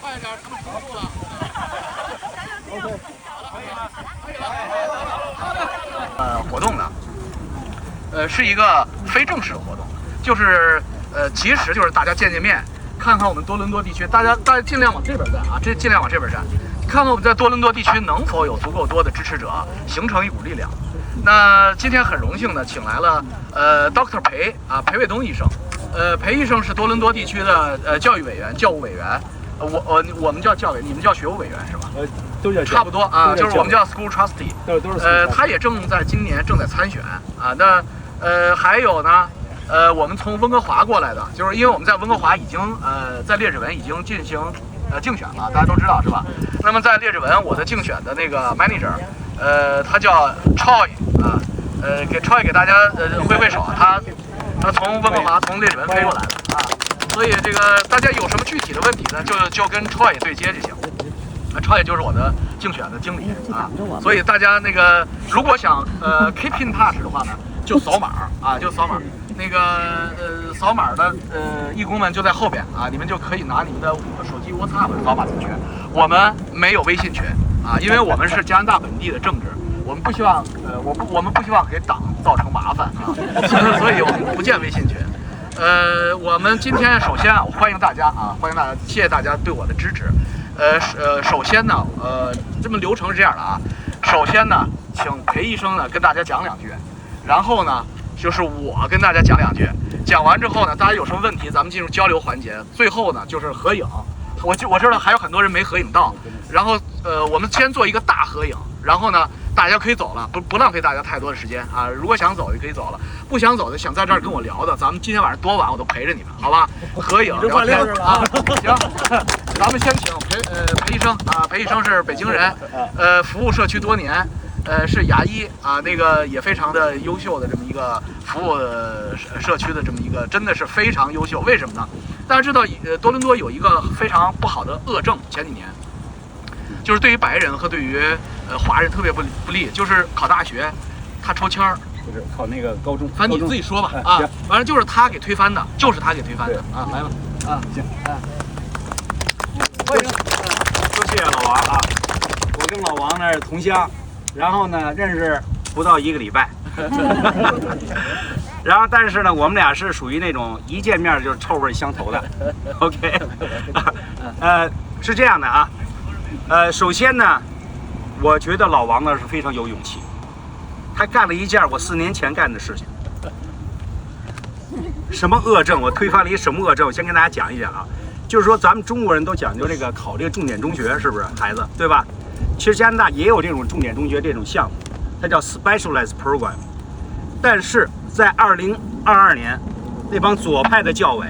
快点，他们停住了。OK， 可以了。活动呢，是一个非正式的活动，就是其实就是大家见见面，看看我们多伦多地区，大家尽量往这边站啊，尽量往这边站，看看我们在多伦多地区能否有足够多的支持者，形成一股力量。那今天很荣幸的请来了Dr. 裴卫东医生，裴医生是多伦多地区的教育委员、教务委员，我们叫教委，你们叫学务委员是吧？都叫差不多啊，就是我们叫 school trustee， 都是他也今年正在参选啊。那还有呢，我们从温哥华过来的，就是因为我们在温哥华已经在列治文已经进行竞选了，大家都知道是吧？那么在列治文，我的竞选的那个 manager，他叫 Choi 啊，给 Choi 给大家挥手，他从温哥华从列治文飞过来的啊，所以这个大家有什么具体的问题呢，就跟 Choi 对接就行。Choi 就是我的竞选的经理啊，所以大家那个如果想keep in touch 的话呢，就扫码啊，就扫码。那个扫码的义工们就在后边啊，你们就可以拿你们的手机 WhatsApp 扫码进去。我们没有微信群啊，因为我们是加拿大本地的政治，我们不希望我们不希望给党造成麻烦啊，所以我们不建微信群。我们今天首先啊，我欢迎大家啊，谢谢大家对我的支持。首先呢，这么流程是这样的啊。首先呢，请裴医生呢跟大家讲两句，然后呢就是我跟大家讲两句。讲完之后呢，大家有什么问题，咱们进入交流环节。最后呢就是合影。我知道还有很多人没合影到，然后我们先做一个大合影，然后呢大家可以走了，不浪费大家太多的时间啊。如果想走就可以走了，不想走的想在这儿跟我聊的，咱们今天晚上多晚我都陪着你们，好吧？合影聊天啊，行。咱们先请裴医生啊，裴医生是北京人，服务社区多年，是牙医啊，那个也非常的优秀的这么一个服务社区的这么一个，真的是非常优秀。为什么呢？大家知道，多伦多有一个非常不好的恶症，前几年，就是对于白人和对于华人特别不利，就是考大学，他抽签儿，就是考那个高中，反正你自己说吧啊，反正就是他给推翻的，就是他给推翻的啊，来吧啊，行啊。欢迎，多谢老王啊！我跟老王呢是同乡，然后呢认识不到1个礼拜，然后但是呢我们俩是属于那种一见面就是臭味相投的。OK， 是这样的啊，首先呢，我觉得老王呢是非常有勇气，他干了一件我4年前干的事情。什么恶症？我推翻了一什么恶症？我先跟大家讲一讲啊。就是说，咱们中国人都讲究这个考这个重点中学，是不是孩子，对吧？其实加拿大也有这种重点中学这种项目，它叫 specialized program。但是在2022年，那帮左派的教委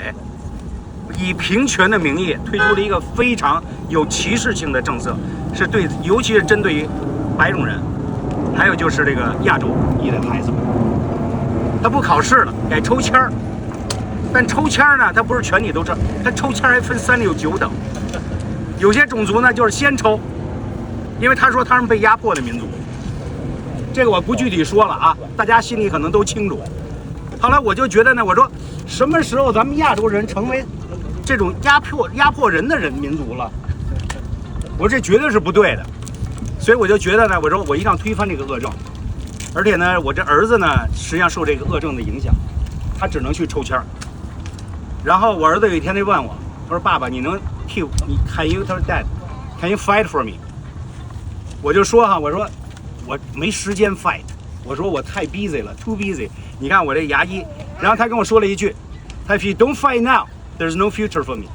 以平权的名义推出了一个非常有歧视性的政策，是对，尤其是针对于白种人，还有就是这个亚洲裔的孩子们，他不考试了，改抽签儿。但抽签呢，它不是全体都抽，它抽签还分3、6、9等。有些种族呢就是先抽，因为他说他们被压迫的民族。这个我不具体说了啊，大家心里可能都清楚。后来我就觉得呢，我说什么时候咱们亚洲人成为这种压迫人的民族了？我说这绝对是不对的。所以我就觉得呢，我说我一定要推翻这个恶症。而且呢，我这儿子呢，实际上受这个恶症的影响，他只能去抽签儿。然后我儿子有一天就问我，他说：“爸爸，你能替你 Can you？” 他说 ：“Dad，Can you fight for me？” 我就说哈，我说我没时间 fight， 我说我太 busy 了 ，too busy。你看我这牙医，然后他跟我说了一句：“他 If you don't fight now, there's no future for me。”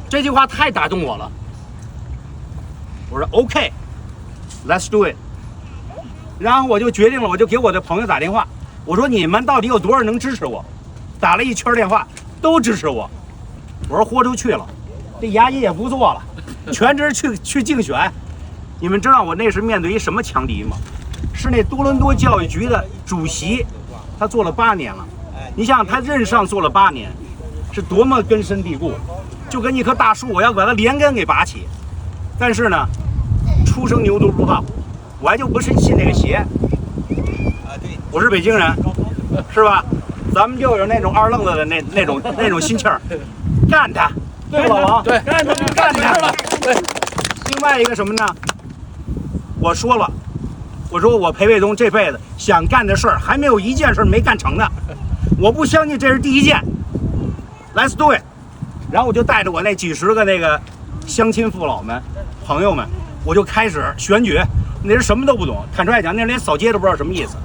这句话太打动我了。我说 OK，Let's do it。然后我就决定了，我就给我的朋友打电话，我说你们到底有多少人能支持我？打了一圈电话，都支持我。我说豁出去了，这牙医也不做了，全职去竞选。你们知道我那时面对一什么强敌吗？是那多伦多教育局的主席，他做了8年了。你想想，他任上做了8年，是多么根深蒂固，就跟一棵大树，我要把它连根给拔起。但是呢，初生牛犊不怕虎，我还就不是信那个邪。我是北京人，是吧？咱们就有那种二愣子的那种心气儿，干他，对吧，老王？对，干的了。对。另外一个什么呢？我说了，我说我裴卫东这辈子想干的事儿还没有一件事没干成的，我不相信这是第一件。Let's do it。然后我就带着我那几十个那个乡亲父老们、朋友们，我就开始选举。那人什么都不懂，坦率讲，那人连扫街都不知道什么意思。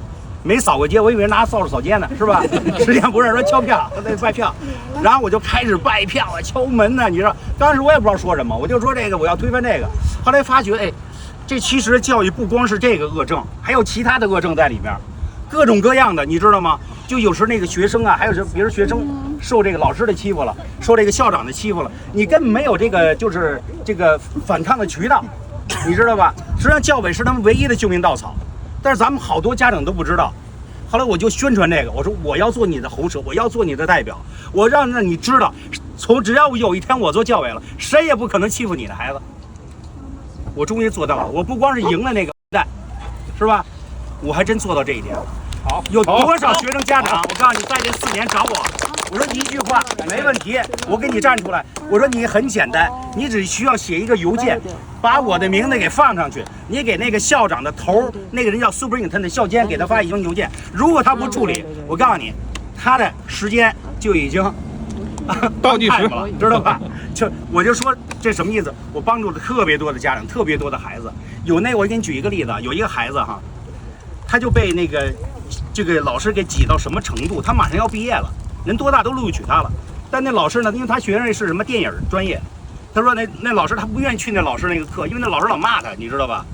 没扫过街，我以为拿扫帚扫街呢，是吧？实际上不是，说敲票，那拜票。然后我就开始拜票啊，敲门呢。你知道，当时我也不知道说什么，我就说这个我要推翻这个。后来发觉，哎，这其实教育不光是这个恶政，还有其他的恶政在里边，各种各样的，你知道吗？就有时那个学生啊，还有别人学生受这个老师的欺负了，受这个校长的欺负了，你根本没有这个就是这个反抗的渠道，你知道吧？实际上教委是他们唯一的救命稻草。但是咱们好多家长都不知道，后来我就宣传这个，我说我要做你的喉舌，我要做你的代表，我让你知道，只要有一天我做教委了，谁也不可能欺负你的孩子。我终于做到了，我不光是赢了那个蛋，是吧？我还真做到这一点了。好，有多少学生家长？我告诉你，在这4年找我说一句话没问题，我给你站出来。我说你很简单，你只需要写一个邮件，把我的名字给放上去，你给那个校长的头，那个人叫 superintendent 校监，给他发一封邮件。如果他不处理，我告诉你，他的时间就已经倒计时了，知道吧？我就说这什么意思？我帮助了特别多的家长，特别多的孩子。我给你举一个例子，有一个孩子哈，他就被这个老师给挤到什么程度？他马上要毕业了，人多大都录取他了，但那老师呢，因为他学的是什么电影专业，他说那老师他不愿意去那老师那个课，因为那老师老骂他，你知道吧？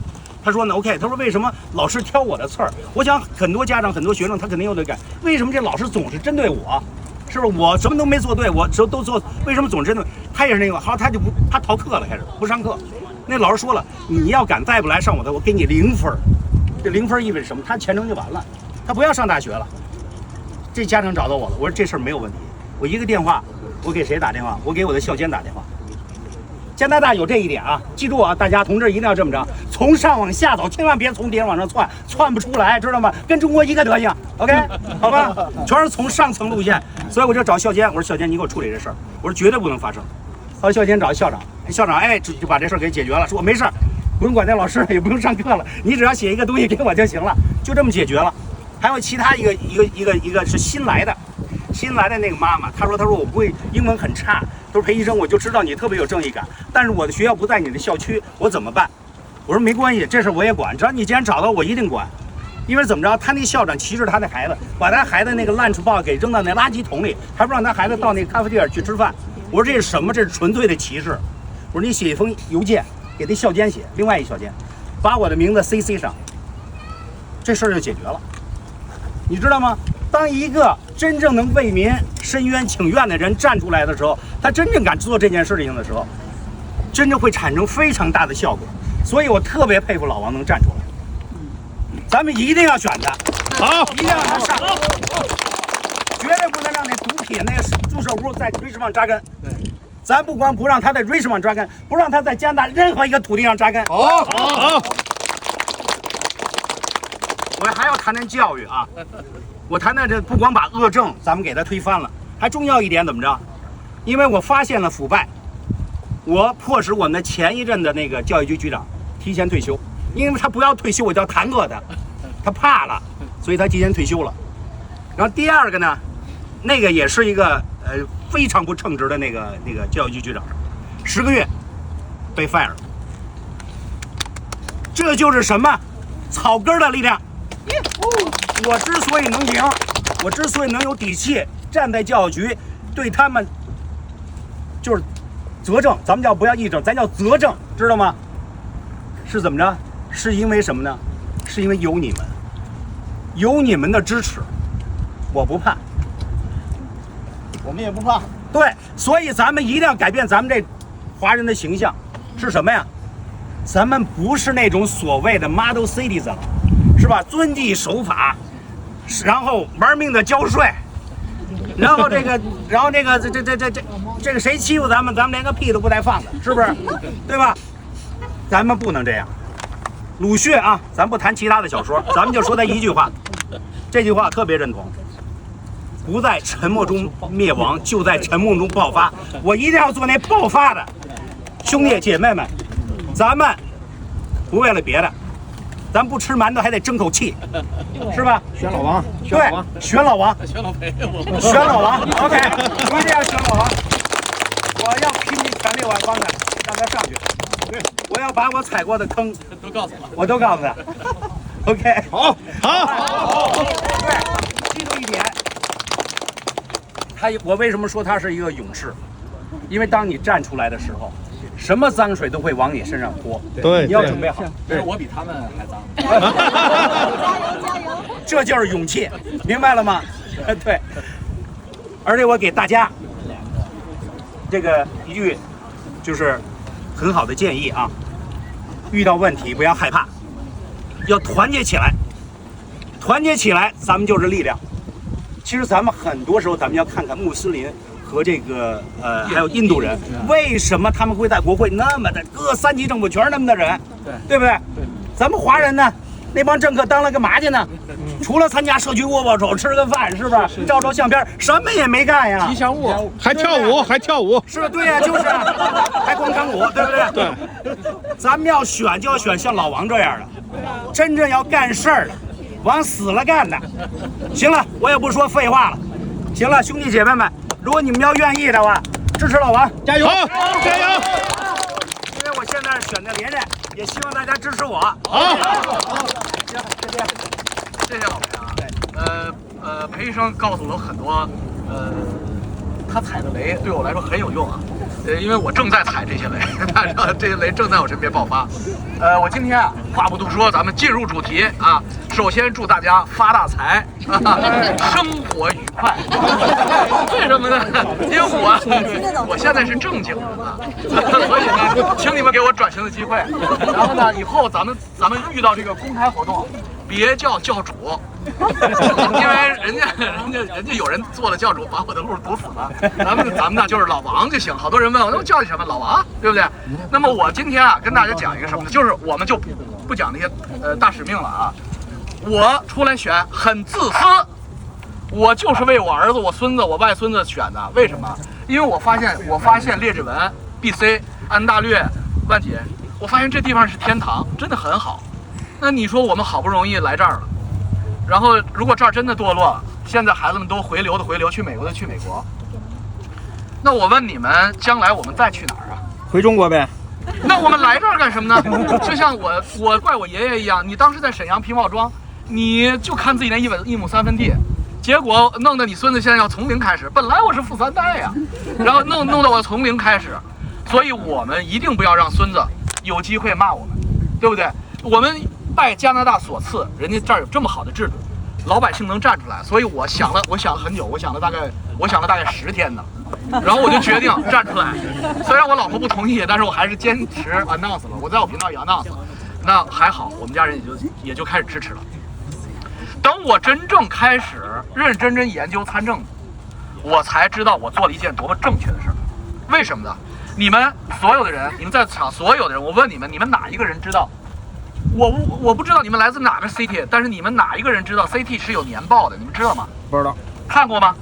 他说呢 ，OK， 他说为什么老师挑我的刺儿？我想很多家长、很多学生他肯定有这感，为什么这老师总是针对我？是不是我什么都没做对，我都做，为什么总针对？他也是那个，好，他逃课了，开始不上课。那老师说了，你要敢再不来上我的，我给你0分。这0分意味着什么？他前程就完了，他不要上大学了。这家长找到我了，我说这事儿没有问题，我一个电话，我给谁打电话？我给我的校监打电话。加拿大有这一点啊，记住啊，大家同志一定要这么着，从上往下走，千万别从底下往上窜，窜不出来，知道吗？跟中国一个德行 ，OK， 好吧？全是从上层路线，所以我就找校监，我说校监，你给我处理这事儿，我说绝对不能发生。后来校监找校长，校长就把这事儿给解决了，说我没事儿，不用管那老师，也不用上课了，你只要写一个东西给我就行了，就这么解决了。还有其他一个是新来的那个妈妈，她说我不会英文很差。他说裴医生，我就知道你特别有正义感，但是我的学校不在你的校区，我怎么办？我说没关系，这事我也管，只要你既然找到我，一定管。因为怎么着，他那校长歧视他的孩子，把他孩子那个 lunch box 给扔到那垃圾桶里，还不让他孩子到那个咖啡店去吃饭。我说这是什么？这是纯粹的歧视。我说你写一封邮件给那校监写，另外一校监把我的名字 CC 上，这事儿就解决了。你知道吗？当一个真正能为民伸冤请愿的人站出来的时候，他真正敢做这件事情的时候，真正会产生非常大的效果。所以我特别佩服老王能站出来。咱们一定要选他，好，一定要让他上，绝对不能让那毒品那个注射屋在瑞士旺扎根。对，咱不光不让他在瑞士旺扎根，不让他在加拿大任何一个土地上扎根。好。我还要谈谈教育啊。我谈谈这不光把恶政咱们给他推翻了，还重要一点怎么着？因为我发现了腐败，我迫使我们的前一任的那个教育局局长提前退休，因为他不要退休，我就要弹劾他，他怕了，所以他提前退休了。然后第二个呢，那个也是一个非常不称职的那个教育局局长，10个月被 fire 了。这就是什么？草根的力量。我之所以能赢，我之所以能有底气站在教育局，对他们就是责正，咱们叫不要议政，咱叫责正，知道吗？是怎么着？是因为什么呢？是因为有你们的支持，我不怕，我们也不怕。对，所以咱们一定要改变咱们这华人的形象，是什么呀？咱们不是那种所谓的 model citizen 了，是吧？遵纪守法，然后玩命的交税，然后这个谁欺负咱们连个屁都不带放的，是不是？对吧？咱们不能这样。鲁迅啊，咱不谈其他的小说，咱们就说他一句话，这句话特别认同。不在沉默中灭亡，就在沉默中爆发。我一定要做那爆发的。兄弟姐妹们，咱们不为了别的，咱不吃馒头还得争口气，是吧？选老王，对，选老王，选老裴，选老王。OK， 一定要选老王。我要拼尽全力往帮他，让他上去。对，我要把我踩过的坑都告诉他，我都告诉他。OK， 好，对，记住一点，我为什么说他是一个勇士？因为当你站出来的时候，什么脏水都会往你身上泼。对，你要准备好。但是我比他们还脏。加油！这就是勇气，明白了吗？对。而且我给大家这个一句就是很好的建议啊，遇到问题不要害怕，要团结起来，团结起来，咱们就是力量。其实咱们很多时候，咱们要看看穆斯林和这个还有印度人，为什么他们会在国会那么的各三级政府全是那么的人，对不对？咱们华人呢，那帮政客当了个嘛去呢？除了参加社区握握手、吃个饭，是不是？照照相片，什么也没干呀。吉祥物，还跳舞，是吧？对呀，就是啊，还广场舞，对不对？对。咱们要选就要选像老王这样的，真正要干事儿的，往死了干的。行了，我也不说废话了。行了，兄弟姐妹们，如果你们要愿意的话，支持老王，加油，加油！因为我现在是选的连任，也希望大家支持我。好，行，就这样。谢谢老裴啊。裴医生告诉我很多，他踩的雷对我来说很有用啊。因为我正在踩这些雷，这些雷正在我身边爆发。我今天啊，话不多说，咱们进入主题啊。首先祝大家发大财，生活愉快。为什么呢？因为我现在是正经人啊，所以呢，请你们给我转型的机会。然后呢，以后咱们遇到这个公开活动，别叫教主，因为人家有人做了教主，把我的路堵死了。咱们呢就是老王就行。好多人问我，那我叫你什么？老王，对不对？那么我今天啊跟大家讲一个什么呢？就是我们就不讲那些大使命了啊。我出来选很自私，我就是为我儿子、我孙子、我外孙子选的。为什么？因为我发现列治文、BC、安大略、万锦，我发现这地方是天堂，真的很好。那你说我们好不容易来这儿了，然后如果这儿真的堕落了，现在孩子们都回流的回流，去美国的去美国，那我问你们，将来我们再去哪儿啊？回中国呗。那我们来这儿干什么呢？就像我怪我爷爷一样，你当时在沈阳皮帽庄，你就看自己那一亩3分地，结果弄得你孙子现在要从零开始。本来我是富3代呀，然后弄得我从零开始，所以我们一定不要让孙子有机会骂我们，对不对？我们拜加拿大所赐，人家这儿有这么好的制度，老百姓能站出来，所以我想了很久，我想了大概10天呢，然后我就决定站出来。虽然我老婆不同意，但是我还是坚持 announce 了。我在我频道也 announce 了，那还好，我们家人也就开始支持了。等我真正开始认真研究参政，我才知道我做了一件多么正确的事儿。为什么呢？你们所有的人，你们在场所有的人，我问你们哪一个人知道？我不知道你们来自哪个 city， 但是你们哪一个人知道 city 是有年报的？你们知道吗？不知道，看过吗？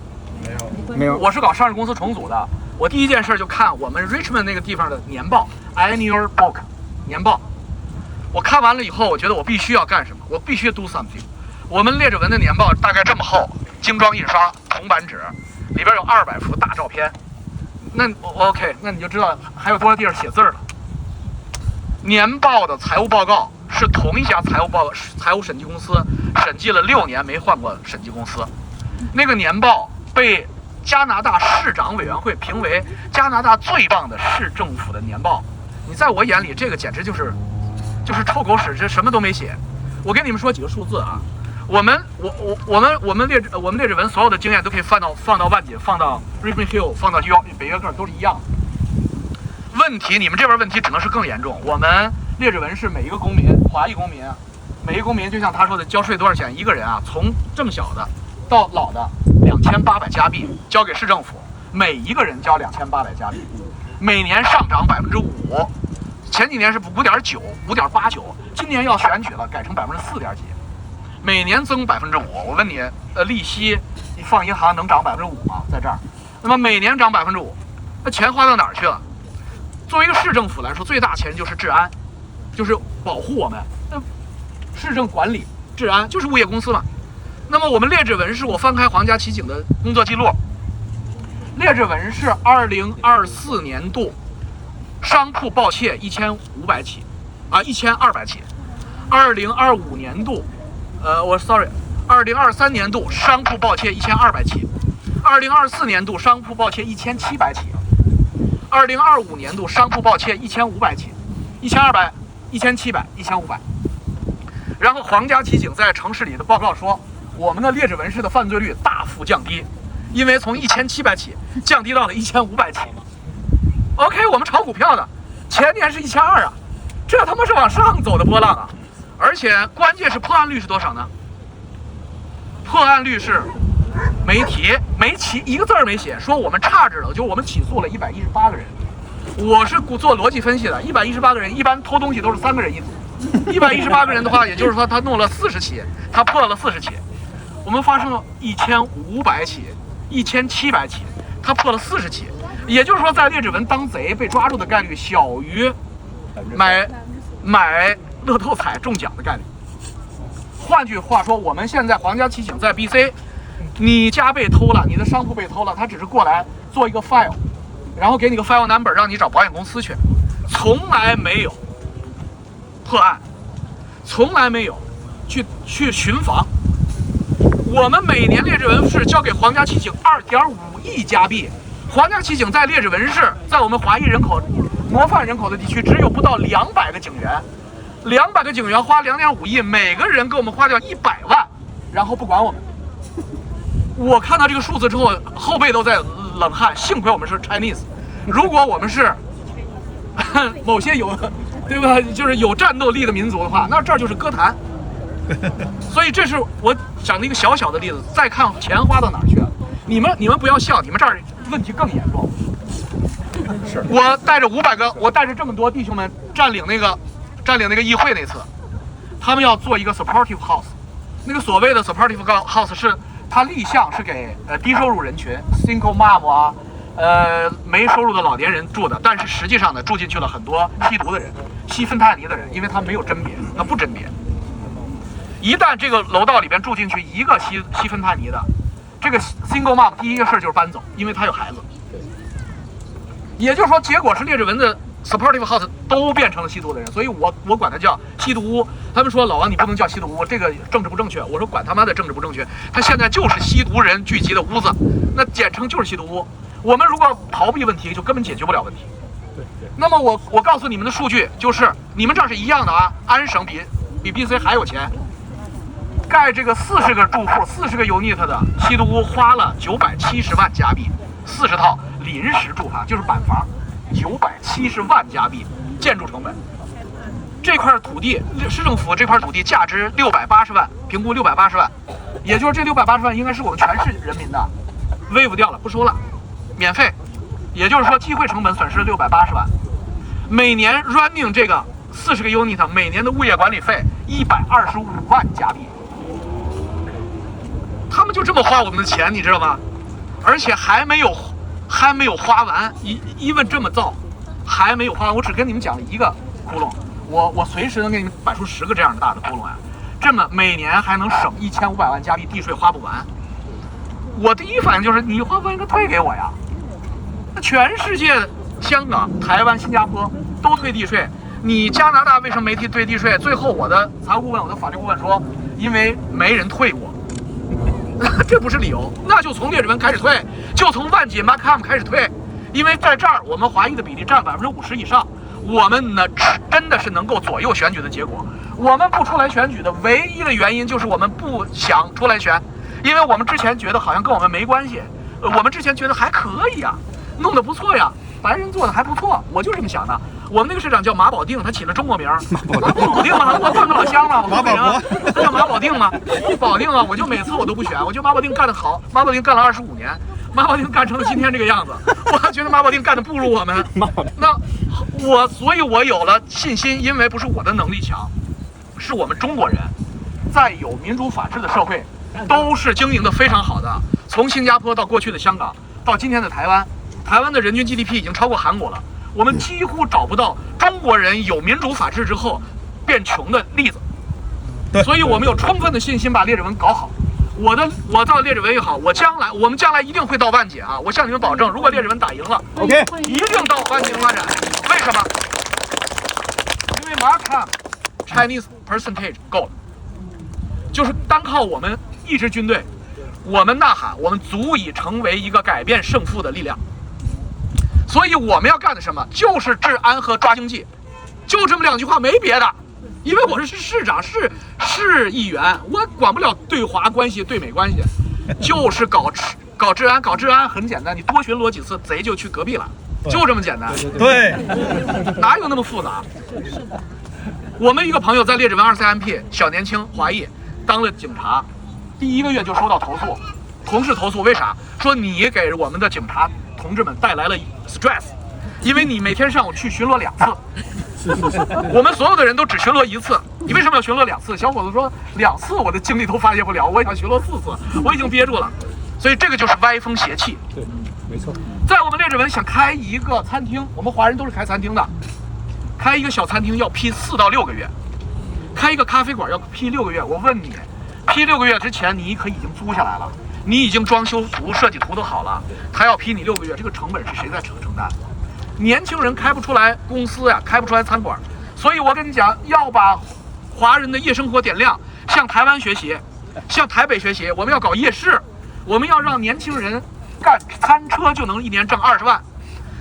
没有。我是搞上市公司重组的，我第一件事就看我们 Richmond 那个地方的年报 ，annual book 年报。我看完了以后，我觉得我必须要干什么？我必须 do something。我们列治文的年报大概这么厚，精装印刷，铜版纸，里边有200幅大照片。那 OK， 那你就知道还有多少地方写字了。年报的财务报告是同一家财务审计公司审计了6年没换过审计公司，那个年报被加拿大市长委员会评为加拿大最棒的市政府的年报。你在我眼里，这个简直就是臭狗屎，这什么都没写。我跟你们说几个数字啊，我们列治文所有的经验都可以放到万锦，放到 Richmond Hill， 放到北约克都是一样的。问题你们这边问题只能是更严重。我们列治文是每一个公民，华裔公民，每一个公民就像他说的，交税多少钱？一个人啊，从这么小的到老的2800加币交给市政府，每一个人交2800加币，每年上涨5%。前几年是5.9、5.89，今年要选举了，改成4.几。每年增5%。我问你，利息你放银行能涨5%吗？在这儿，那么每年涨5%，那钱花到哪儿去了？作为一个市政府来说，最大钱就是治安，就是保护我们。那市政管理、治安就是物业公司嘛。那么我们列治文市，我翻开皇家骑警的工作记录，列治文市2024年度商铺盗窃1500起，1200起。2025年度，2023年度商铺盗窃1200起，2024年度商铺盗窃1700起，2025年度商铺盗窃1500起，1200、1700、1500。然后皇家骑警在城市里的报告说，我们的列治文市的犯罪率大幅降低，因为从1700起降低到了1500起。OK， 我们炒股票的前年是1200啊，这他妈是往上走的波浪啊！而且关键是破案率是多少呢？破案率是没提，没起一个字儿没写，说我们差着了，就我们起诉了118个人。我是做逻辑分析的，118个人一般偷东西都是3个人一组，118个人的话，也就是说他弄了40起，他破了40起。我们发生了1500起、1700起，他破了40起，也就是说在列治文当贼被抓住的概率小于买乐透彩中奖的概率。换句话说，我们现在皇家骑警在 BC， 你家被偷了，你的商铺被偷了，他只是过来做一个 file， 然后给你个 file number， 让你找保险公司去，从来没有破案，从来没有去巡防。我们每年列治文市交给皇家骑警2.5亿加币，皇家骑警在列治文市，在我们华裔人口模范人口的地区，只有不到200个警员，200个警员花2.5亿，每个人给我们花掉100万，然后不管我们。我看到这个数字之后，后背都在冷汗。幸亏我们是 Chinese， 如果我们是某些对吧，就是有战斗力的民族的话，那这儿就是歌坛。所以这是我讲的一个小小的例子。再看钱花到哪儿去了，你们不要笑，你们这儿问题更严重。我带着500个，我带着这么多弟兄们占领那个议会那次，他们要做一个 supportive house， 那个所谓的 supportive house 是它立项是给低收入人群 single mom 啊，没收入的老年人住的，但是实际上呢住进去了很多吸毒的人、吸芬太尼的人，因为他没有甄别，他不甄别。一旦这个楼道里边住进去一个吸芬太尼的，这个 single mom 第一个事就是搬走，因为他有孩子。也就是说，结果是列治文的 supportive house 都变成了吸毒的人，所以我管它叫吸毒屋。他们说老王你不能叫吸毒屋，这个政治不正确。我说管他妈的政治不正确，他现在就是吸毒人聚集的屋子，那简称就是吸毒屋。我们如果逃避问题，就根本解决不了问题。那么我告诉你们的数据就是，你们这儿是一样的啊，安省比 BC 还有钱。盖这个40个住户、40个 unit 的吸毒屋花了970万加币，40套临时住房就是板房，970万加币建筑成本。这块土地，市政府这块土地价值680万，评估680万，也就是这680万应该是我们全市人民的 ，waive 掉了，不收了，免费。也就是说，机会成本损失680万，每年 running 这个40个 unit， 每年的物业管理费125万加币。他们就这么花我们的钱，你知道吗？而且还没有花完，一问这么造，还没有花完。我只跟你们讲了一个窟窿，我随时能给你们摆出10个这样的大的窟窿呀。这么每年还能省1500万加币地税花不完。我第一反应就是你花不完应该退给我呀。那全世界，香港、台湾、新加坡都退地税，你加拿大为什么没退地税？最后我的财务顾问、我的法律顾问说，因为没人退过。这不是理由，那就从列治文开始退，就从万锦 Markham 开始退，因为在这儿我们华裔的比例占50%以上，我们呢真的是能够左右选举的结果。我们不出来选举的唯一的原因就是我们不想出来选，因为我们之前觉得好像跟我们没关系，我们之前觉得还可以啊，弄得不错呀，白人做的还不错，我就这么想的。我们那个市长叫马保定，他起了中国名，马保定嘛，我半个老乡嘛，马保国，他叫马保定嘛，保定啊，我就每次我都不选，我觉得马保定干得好，马保定干了25年，马保定干成了今天这个样子，我还觉得马保定干得不如我们。那所以我有了信心，因为不是我的能力强，是我们中国人在有民主法治的社会，都是经营的非常好的。从新加坡到过去的香港，到今天的台湾，台湾的人均 GDP 已经超过韩国了。我们几乎找不到中国人有民主法治之后变穷的例子。所以我们有充分的信心把列治文搞好。我到列治文也好，我们将来一定会到万锦啊！我向你们保证，如果列治文打赢了 ，OK， 一定到万锦发展。为什么？因为 Markham Chinese percentage 够了，就是单靠我们一支军队，我们呐喊，我们足以成为一个改变胜负的力量。所以我们要干的什么？就是治安和抓经济，就这么2句话，没别的。因为我是市长，市议员，我管不了对华关系、对美关系，就是搞治安。搞治安很简单，你多巡逻几次，贼就去隔壁了，就这么简单。对，哪有那么复杂？我们一个朋友在列治文23MP，小年轻华裔，当了警察，第1个月就收到投诉，同事投诉，为啥？说你给我们的警察同志们带来了 stress， 因为你每天上午去巡逻2次。我们所有的人都只巡逻1次，你为什么要巡逻2次？小伙子说2次我的精力都发泄不了，我想巡逻4次，我已经憋住了。所以这个就是歪风邪气。对，没错。在我们列治文想开一个餐厅，我们华人都是开餐厅的，开一个小餐厅要批4到6个月，开一个咖啡馆要批6个月。我问你，批6个月之前你可已经租下来了，你已经装修图、设计图都好了，他要批你6个月，这个成本是谁在承担？年轻人开不出来公司呀，开不出来餐馆，所以我跟你讲，要把华人的夜生活点亮，向台湾学习，向台北学习。我们要搞夜市，我们要让年轻人干餐车就能1年挣20万。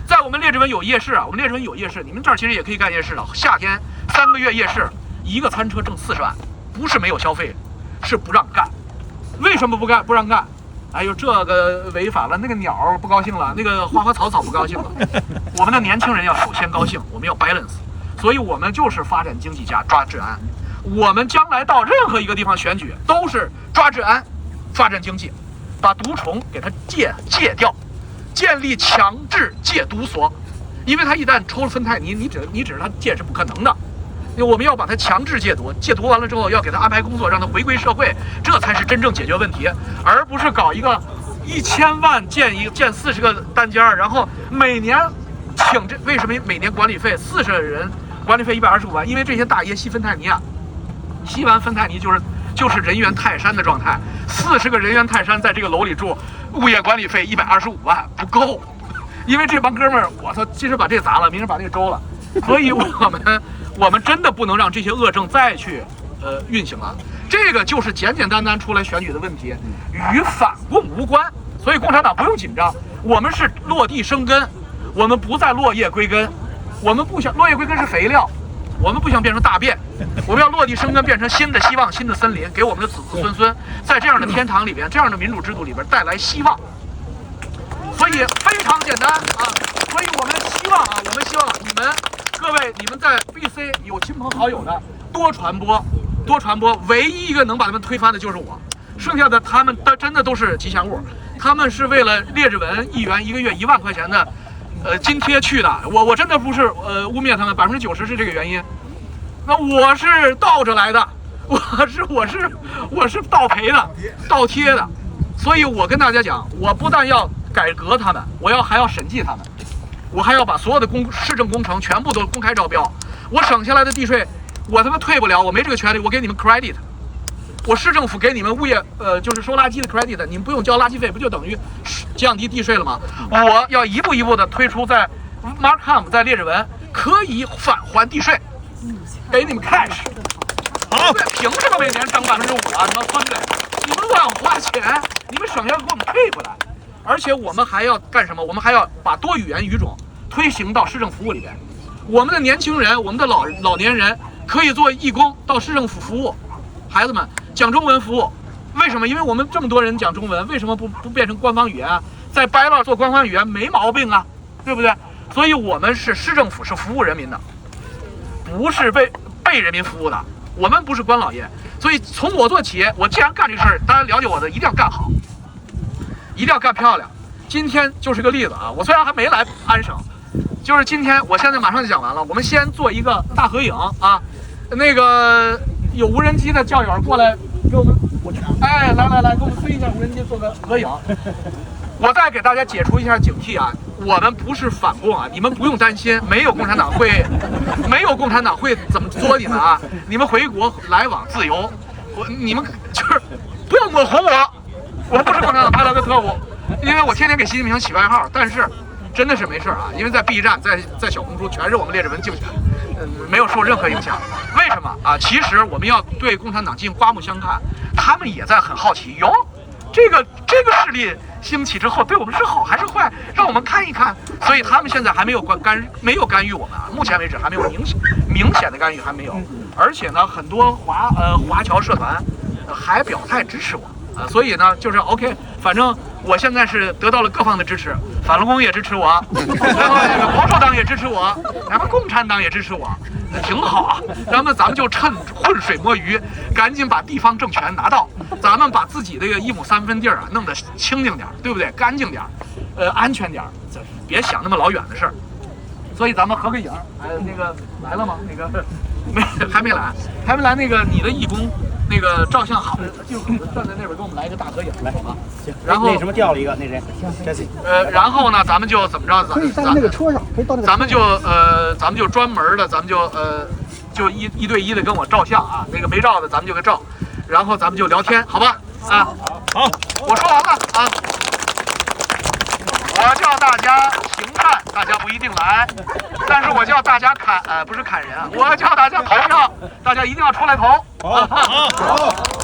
在我们列治文有夜市啊，我们列治文有夜市，你们这儿其实也可以干夜市的。夏天3个月夜市，一个餐车挣40万，不是没有消费，是不让干。为什么不让干？哎呦，这个违反了，那个鸟不高兴了，那个花花草草不高兴了。我们的年轻人要首先高兴，我们要 balance， 所以我们就是发展经济加抓治安。我们将来到任何一个地方选举，都是抓治安、发展经济，把毒虫给它戒掉，建立强制戒毒所。因为他一旦抽了芬太尼，你指他戒是不可能的。我们要把它强制戒毒，戒毒完了之后要给他安排工作，让他回归社会，这才是真正解决问题，而不是搞一个1000万建40个单间，然后每年请为什么每年管理费40人，管理费125万？因为这些大爷吸芬太尼啊，吸完芬太尼就是人猿泰山的状态，40个人猿泰山在这个楼里住，物业管理费125万不够，因为这帮哥们儿，我操，今儿把这砸了，明儿把那个周了，所以我们真的不能让这些恶政再去运行了。这个就是简简单单出来选举的问题，与反共无关。所以共产党不用紧张，我们是落地生根，我们不再落叶归根。我们不想落叶归根是肥料，我们不想变成大便，我们要落地生根，变成新的希望、新的森林，给我们的子子孙孙在这样的天堂里边、这样的民主制度里边带来希望。所以非常简单啊！所以我们希望你们各位，你们在 BC 有亲朋好友的，多传播。唯一一个能把他们推翻的就是我，剩下的他们真的都是吉祥物。他们是为了列治文议员1个月1万块钱的津贴去的。我真的不是污蔑他们，90%是这个原因。那我是倒着来的，我是倒赔的、倒贴的。所以我跟大家讲，我不但要改革他们，还要审计他们。我还要把所有的市政工程全部都公开招标，我省下来的地税，我他妈退不了，我没这个权利，我给你们 credit， 我市政府给你们物业就是收垃圾的 credit， 你们不用交垃圾费，不就等于降低地税了吗？我要一步一步的推出在 Markham 在列治文可以返还地税，给你们 cash。好，凭什么每年涨5%啊？你们孙子，你们乱花钱，你们省下给我们退回来。而且我们还要干什么？我们还要把多语言语种推行到市政服务里边。我们的年轻人，我们的老年人可以做义工到市政府服务，孩子们讲中文服务。为什么？因为我们这么多人讲中文，为什么不变成官方语言啊？在掰了做官方语言没毛病啊，对不对？所以我们是市政府，是服务人民的，不是被人民服务的。我们不是官老爷，所以从我做起，我既然干这事儿，大家了解我的，一定要干好。一定要干漂亮。今天就是个例子啊！我虽然还没来安省，就是今天，我现在马上就讲完了。我们先做一个大合影啊，那个有无人机的教友过来给我们，哎，来，给我们飞一下无人机，做个合影。我再给大家解除一下警惕啊，我们不是反共啊，你们不用担心，没有共产党会怎么作你们啊？你们回国来往自由，你们就是不要抹红我不是共产党派来的特务，因为我天天给习近平起外号，但是真的是没事啊，因为在 B 站、在小红书全是我们列治文竞选，没有受任何影响。为什么啊？其实我们要对共产党进行刮目相看，他们也在很好奇，哟，这个势力兴起之后，对我们是好还是坏？让我们看一看。所以他们现在还没有干预我们啊，目前为止还没有明显的干预，还没有。而且呢，很多华侨社团还表态支持我。所以呢，就是 OK， 反正我现在是得到了各方的支持，法轮功也支持我，然后这个保守党也支持我，咱们共产党也支持我，挺好啊。咱们就趁浑水摸鱼，赶紧把地方政权拿到，咱们把自己这个1亩3分地啊弄得清静点，对不对？干净点，安全点，别想那么老远的事儿。所以咱们合个影，那个来了吗？那个还没来，那个你的义工。那个照相好，就站在那边给我们来一个大合影，来啊！然后那什么掉了一个，那谁？然后呢，咱们就怎么着？可以到那个车上，可以到那个。咱们就专门的，咱们就一对一的跟我照相啊。那个没照的，咱们就给照，然后咱们就聊天，好吧？啊，好，我说完了啊。我叫大家评判，大家不一定来，但是我叫大家不是砍人啊，我叫大家投票，大家一定要出来投。好。